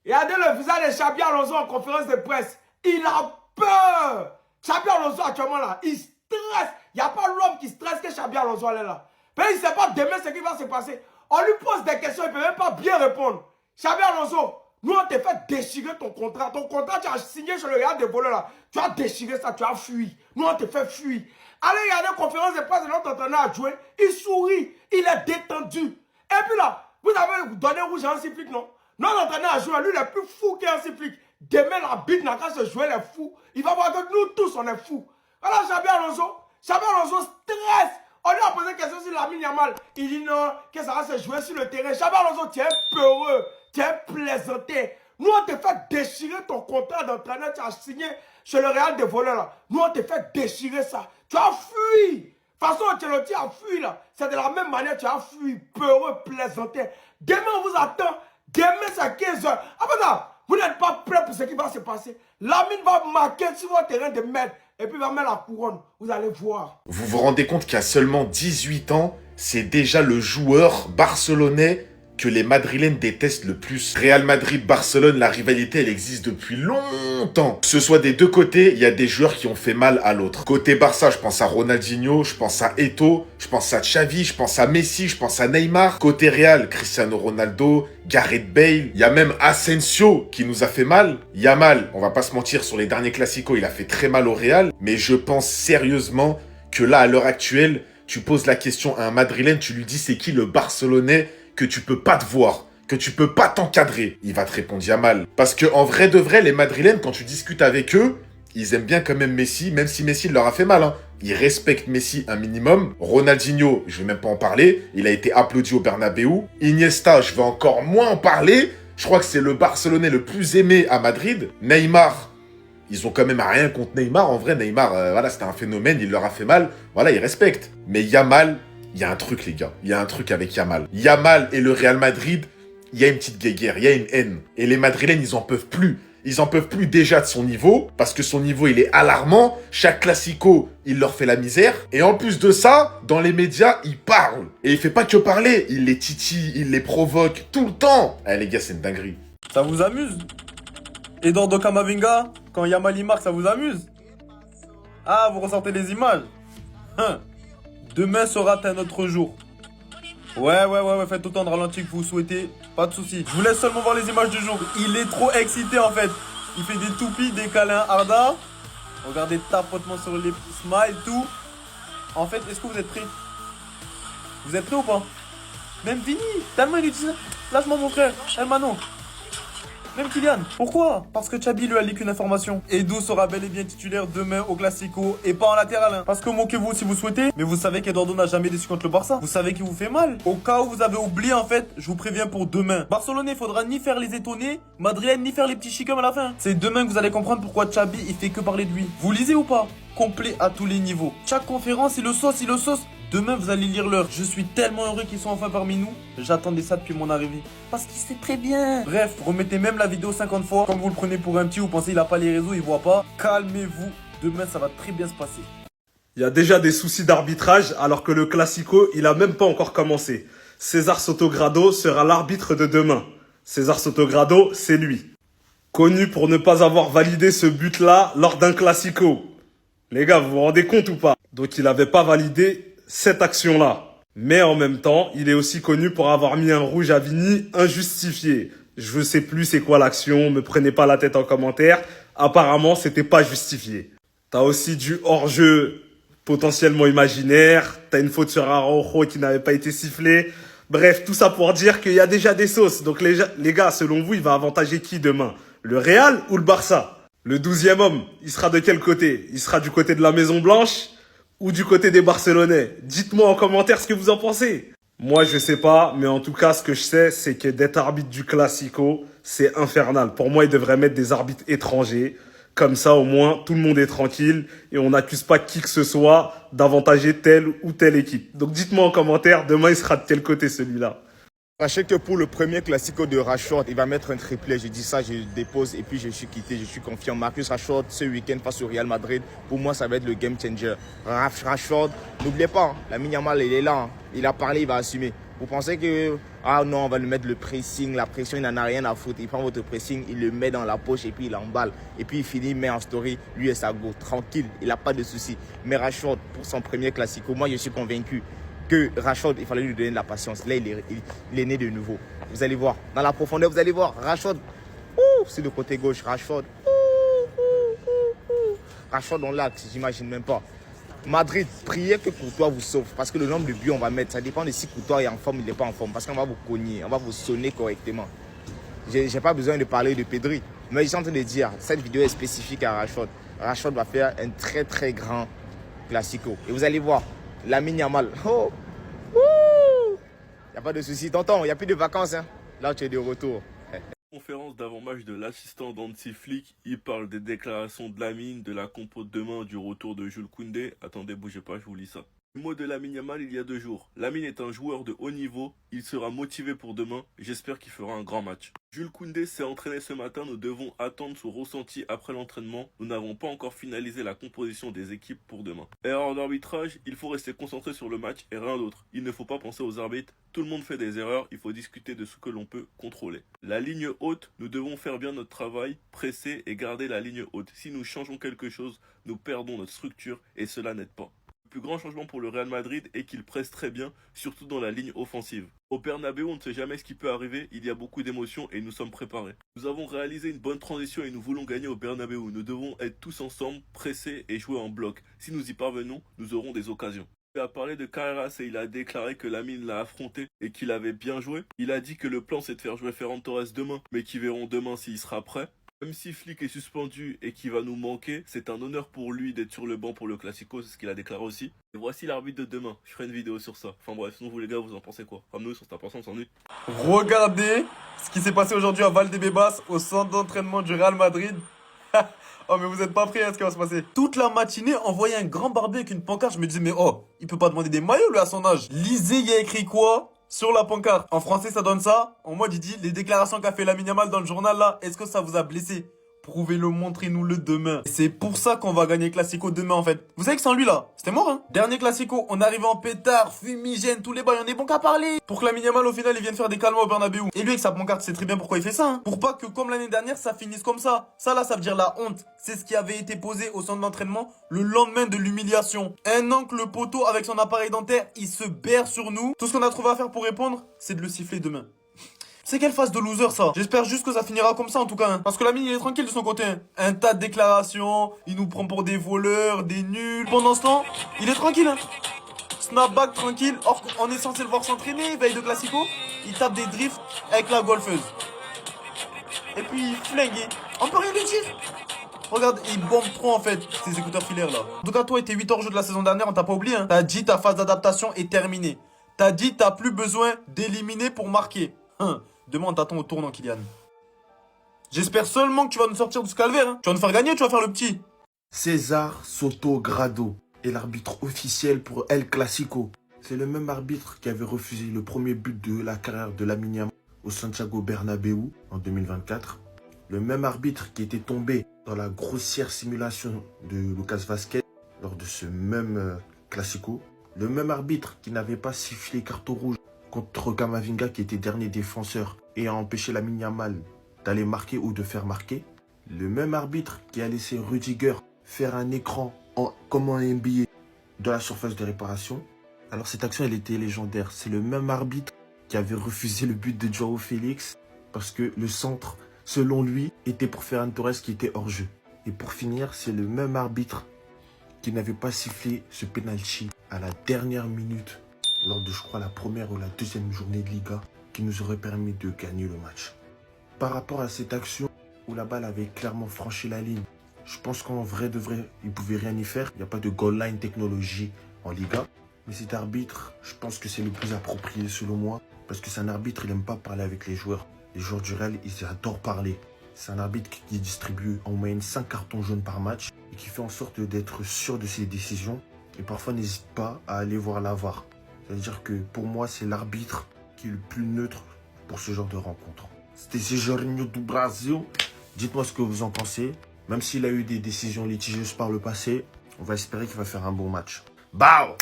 Regardez le visage de Xabi Alonso en conférence de presse. Il a peur. Xabi Alonso actuellement là, il stresse. Il n'y a pas l'homme qui stresse que Xabi Alonso est là. Mais il ne sait pas demain ce qui va se passer. On lui pose des questions, il ne peut même pas bien répondre. Xabi Alonso, nous on te fait déchirer ton contrat. Ton contrat, tu as signé sur le Real de voleurs là. Tu as déchiré ça, tu as fui. Nous on te fait fuir. Allez regarder la conférence de presse de notre entraîneur à jouer. Il sourit, il est détendu. Et puis là, vous avez donné rouge à un cyclique, non? Notre entraîneur a joué, lui, il est plus fou qu'un cyclique. Demain, la bite n'a qu'à se jouer les fous. Il va voir que nous tous, on est fous. Voilà, Xabi Alonso. Xabi Alonso stresse. On lui a posé une question sur Lamine Yamal. Il dit non, que ça va se jouer sur le terrain. Xabi Alonso, tu es peureux. Tu es plaisanté. Nous, on te fait déchirer ton contrat d'entraîneur. Tu as signé chez le Real de voleurs, là. Nous, on te fait déchirer ça. Tu as fui. De toute façon, Ancelotti a fui, là. C'est de la même manière, tu as fui. Peureux, plaisanté. Demain, on vous attend. Demain, c'est à 15 h. Après ça, vous n'êtes pas prêts pour ce qui va se passer. Lamine va marquer sur votre terrain de merde. Et puis, il va mettre la couronne. Vous allez voir. Vous vous rendez compte qu'à seulement 18 ans, c'est déjà le joueur barcelonais que les Madrilènes détestent le plus. Real Madrid-Barcelone, la rivalité, elle existe depuis longtemps. Que ce soit des deux côtés, il y a des joueurs qui ont fait mal à l'autre. Côté Barça, je pense à Ronaldinho, je pense à Eto'o, je pense à Xavi, je pense à Messi, je pense à Neymar. Côté Real, Cristiano Ronaldo, Gareth Bale. Il y a même Asensio qui nous a fait mal. Yamal, on va pas se mentir, sur les derniers classicos, il a fait très mal au Real. Mais je pense sérieusement que là, à l'heure actuelle, tu poses la question à un Madrilène, tu lui dis c'est qui le Barcelonais que tu peux pas te voir, que tu peux pas t'encadrer. Il va te répondre Yamal. Parce que en vrai de vrai, les Madrilènes, quand tu discutes avec eux, ils aiment bien quand même Messi, même si Messi leur a fait mal. Hein. Ils respectent Messi un minimum. Ronaldinho, je vais même pas en parler. Il a été applaudi au Bernabeu. Iniesta, je vais encore moins en parler. Je crois que c'est le Barcelonais le plus aimé à Madrid. Neymar, ils ont quand même rien contre Neymar. En vrai, Neymar, voilà, c'était un phénomène. Il leur a fait mal. Voilà, ils respectent. Mais Yamal, il y a un truc, les gars. Il y a un truc avec Yamal. Yamal et le Real Madrid, il y a une petite guéguerre, il y a une haine. Et les Madrilènes, ils en peuvent plus. Ils en peuvent plus déjà de son niveau, parce que son niveau, il est alarmant. Chaque classico, il leur fait la misère. Et en plus de ça, dans les médias, il parle. Et il fait pas que parler, il les titille, il les provoque tout le temps. Eh les gars, c'est une dinguerie. Ça vous amuse? Eduardo Camavinga, quand Yamal y marque, ça vous amuse? Ah, vous ressortez les images? Hein. Demain sera un autre jour. Ouais, faites autant de ralenti que vous souhaitez, pas de soucis. Je vous laisse seulement voir les images du jour. Il est trop excité en fait. Il fait des toupies, des câlins Arda. Regardez tapotement sur les smiles, tout. En fait, est-ce que vous êtes prêts? Vous êtes prêts ou pas? Même Vini, tellement il dit lâche-moi mon frère, Mano. Même Kylian. Pourquoi? Parce que Xabi lui a leak une information. Edu sera bel et bien titulaire demain au Classico et pas en latéral. Hein. Parce que moquez-vous si vous souhaitez. Mais vous savez qu'Eduardo n'a jamais déçu contre le Barça. Vous savez qu'il vous fait mal. Au cas où vous avez oublié en fait, je vous préviens pour demain. Barcelonais, il faudra ni faire les étonnés, Madrilène, ni faire les petits chicoms à la fin. C'est demain que vous allez comprendre pourquoi Xabi il fait que parler de lui. Vous lisez ou pas? Complet à tous les niveaux. Chaque conférence, il le sauce. Demain, vous allez lire l'heure. Je suis tellement heureux qu'ils sont enfin parmi nous. J'attendais ça depuis mon arrivée. Parce qu'il sait très bien. Bref, remettez même la vidéo 50 fois. Comme vous le prenez pour un petit, vous pensez qu'il a pas les réseaux, il voit pas. Calmez-vous. Demain, ça va très bien se passer. Il y a déjà des soucis d'arbitrage alors que le Classico, il a même pas encore commencé. César Sotogrado sera l'arbitre de demain. César Sotogrado, c'est lui. Connu pour ne pas avoir validé ce but-là lors d'un Classico. Les gars, vous vous rendez compte ou pas? Donc il n'avait pas validé cette action-là. Mais en même temps, il est aussi connu pour avoir mis un rouge à Vini injustifié. Je sais plus c'est quoi l'action, me prenez pas la tête en commentaire. Apparemment, c'était pas justifié. T'as aussi du hors-jeu potentiellement imaginaire. T'as une faute sur Araujo qui n'avait pas été sifflée. Bref, tout ça pour dire qu'il y a déjà des sauces. Donc les gars, selon vous, il va avantager qui demain? Le Real ou le Barça? Le 12e homme, il sera de quel côté? Il sera du côté de la Maison Blanche ou du côté des Barcelonais? Dites-moi en commentaire ce que vous en pensez. Moi, je sais pas, mais en tout cas, ce que je sais, c'est que d'être arbitre du Classico, c'est infernal. Pour moi, ils devraient mettre des arbitres étrangers. Comme ça, au moins, tout le monde est tranquille et on n'accuse pas qui que ce soit d'avantager telle ou telle équipe. Donc, dites-moi en commentaire, demain, il sera de quel côté celui-là? Sachez que pour le premier classico de Rashford, il va mettre un triplé. Je dis ça, je dépose et puis je suis quitté, je suis confiant. Marcus Rashford, ce week-end face au Real Madrid, pour moi, ça va être le game changer. Rashford, n'oubliez pas, Lamine Yamal, il est là. Il a parlé, il va assumer. Vous pensez que, ah non, on va lui mettre le pressing, la pression, il n'en a rien à foutre. Il prend votre pressing, il le met dans la poche et puis il emballe. Et puis il finit, il met en story, lui et sa go, tranquille, il n'a pas de souci. Mais Rashford, pour son premier classico, moi je suis convaincu que Rashford, il fallait lui donner de la patience. Là, il est né de nouveau. Vous allez voir, dans la profondeur, vous allez voir, Rashford, c'est le côté gauche, Rashford, Rashford dans l'axe, j'imagine même pas. Madrid, priez que Courtois vous sauve. Parce que le nombre de buts on va mettre, ça dépend de si Courtois est en forme ou il n'est pas en forme. Parce qu'on va vous cogner, on va vous sonner correctement. J'ai pas besoin de parler de Pedri. Mais je suis en train de dire, cette vidéo est spécifique à Rashford. Rashford va faire un très très grand classico. Et vous allez voir, Lamine Yamal. Oh, il n'y a pas de souci. Tonton, il n'y a plus de vacances. Hein. Là, tu es de retour. Conférence d'avant-match de l'assistant d'Hansi Flick, il parle des déclarations de Lamine, de la compo de demain, du retour de Jules Koundé. Attendez, bougez pas, je vous lis ça. Le mot de Lamine Yamal il y a 2 jours. Lamine est un joueur de haut niveau, il sera motivé pour demain, j'espère qu'il fera un grand match. Jules Koundé s'est entraîné ce matin, nous devons attendre son ressenti après l'entraînement. Nous n'avons pas encore finalisé la composition des équipes pour demain. Erreur d'arbitrage, il faut rester concentré sur le match et rien d'autre. Il ne faut pas penser aux arbitres, tout le monde fait des erreurs, il faut discuter de ce que l'on peut contrôler. La ligne haute, nous devons faire bien notre travail, presser et garder la ligne haute. Si nous changeons quelque chose, nous perdons notre structure et cela n'aide pas. Le plus grand changement pour le Real Madrid est qu'il presse très bien, surtout dans la ligne offensive. Au Bernabéu, on ne sait jamais ce qui peut arriver, il y a beaucoup d'émotions et nous sommes préparés. Nous avons réalisé une bonne transition et nous voulons gagner au Bernabéu. Nous devons être tous ensemble, pressés et jouer en bloc. Si nous y parvenons, nous aurons des occasions. Il a parlé de Carreras et il a déclaré que Lamine l'a affronté et qu'il avait bien joué. Il a dit que le plan c'est de faire jouer Ferran Torres demain, mais qu'ils verront demain s'il sera prêt. Même si Flick est suspendu et qu'il va nous manquer, c'est un honneur pour lui d'être sur le banc pour le Classico, c'est ce qu'il a déclaré aussi. Et voici l'arbitre de demain, je ferai une vidéo sur ça. Enfin bref, sinon vous les gars, vous en pensez quoi? Enfin nous, sur cette personne, on s'ennuie. Regardez ce qui s'est passé aujourd'hui à Valdebebas, au centre d'entraînement du Real Madrid. Oh mais vous êtes pas prêts à ce qui va se passer. Toute la matinée, on voyait un grand barbu avec une pancarte, je me disais mais oh, il peut pas demander des maillots lui à son âge. Lisez, il y a écrit quoi sur la pancarte? En français ça donne ça. En mode il dit les déclarations qu'a fait Lamine Yamal dans le journal là, est-ce que ça vous a blessé? Prouvez-le, montrez-nous-le demain. C'est pour ça qu'on va gagner Classico demain en fait. Vous savez que sans lui là, c'était mort hein. Dernier Classico, on arrive en pétard, fumigène, tous les bails, on est bon qu'à parler. Pour que Lamine Yamal au final il vienne faire des calmes au Bernabéu. Et lui avec sa pancarte, c'est très bien pourquoi il fait ça hein. Pour pas que comme l'année dernière ça finisse comme ça. Ça là ça veut dire la honte. C'est ce qui avait été posé au centre d'entraînement le lendemain de l'humiliation. Un an que le poteau avec son appareil dentaire, il se berre sur nous. Tout ce qu'on a trouvé à faire pour répondre, c'est de le siffler demain. C'est quelle phase de loser ça? J'espère juste que ça finira comme ça en tout cas hein. Parce que Lamine il est tranquille de son côté hein. Un tas de déclarations, il nous prend pour des voleurs, des nuls. Pendant ce temps, il est tranquille hein. Snapback tranquille. Or on est censé le voir s'entraîner, veille de Classico. Il tape des drifts avec la golfeuse. Et puis il flingue. On peut rien lui dire. Regarde, il bombe trop en fait, ces écouteurs filaires là. En tout cas toi et tes 8 hors-jeu de la saison dernière, on t'a pas oublié hein. T'as dit ta phase d'adaptation est terminée. T'as dit t'as plus besoin d'éliminer pour marquer. Demain, on t'attend au tournant, Kylian. J'espère seulement que tu vas nous sortir de ce calvaire. Hein. Tu vas nous faire gagner ou tu vas faire le petit? César Soto Grado est l'arbitre officiel pour El Clasico. C'est le même arbitre qui avait refusé le premier but de la carrière de Lamine Yamal au Santiago Bernabéu en 2024. Le même arbitre qui était tombé dans la grossière simulation de Lucas Vazquez lors de ce même Clasico. Le même arbitre qui n'avait pas sifflé carton rouge contre Camavinga qui était dernier défenseur et a empêché Lamine Yamal d'aller marquer ou de faire marquer. Le même arbitre qui a laissé Rudiger faire un écran comme en NBA de la surface de réparation. Alors cette action elle était légendaire. C'est le même arbitre qui avait refusé le but de Joao Félix parce que le centre, selon lui, était pour Ferran Torres qui était hors jeu. Et pour finir, c'est le même arbitre qui n'avait pas sifflé ce penalty à la dernière minute lors de, je crois, la première ou la deuxième journée de Liga, qui nous aurait permis de gagner le match. Par rapport à cette action où la balle avait clairement franchi la ligne, je pense qu'en vrai de vrai, il ne pouvait rien y faire. Il n'y a pas de goal line technologie en Liga. Mais cet arbitre, je pense que c'est le plus approprié selon moi, parce que c'est un arbitre, il n'aime pas parler avec les joueurs. Les joueurs du Real, ils adorent parler. C'est un arbitre qui distribue en moyenne 5 cartons jaunes par match et qui fait en sorte d'être sûr de ses décisions et parfois n'hésite pas à aller voir la VAR. C'est-à-dire que pour moi, c'est l'arbitre qui est le plus neutre pour ce genre de rencontre. C'était Jorginho du Brasil. Dites-moi ce que vous en pensez. Même s'il a eu des décisions litigieuses par le passé, on va espérer qu'il va faire un bon match. Bao!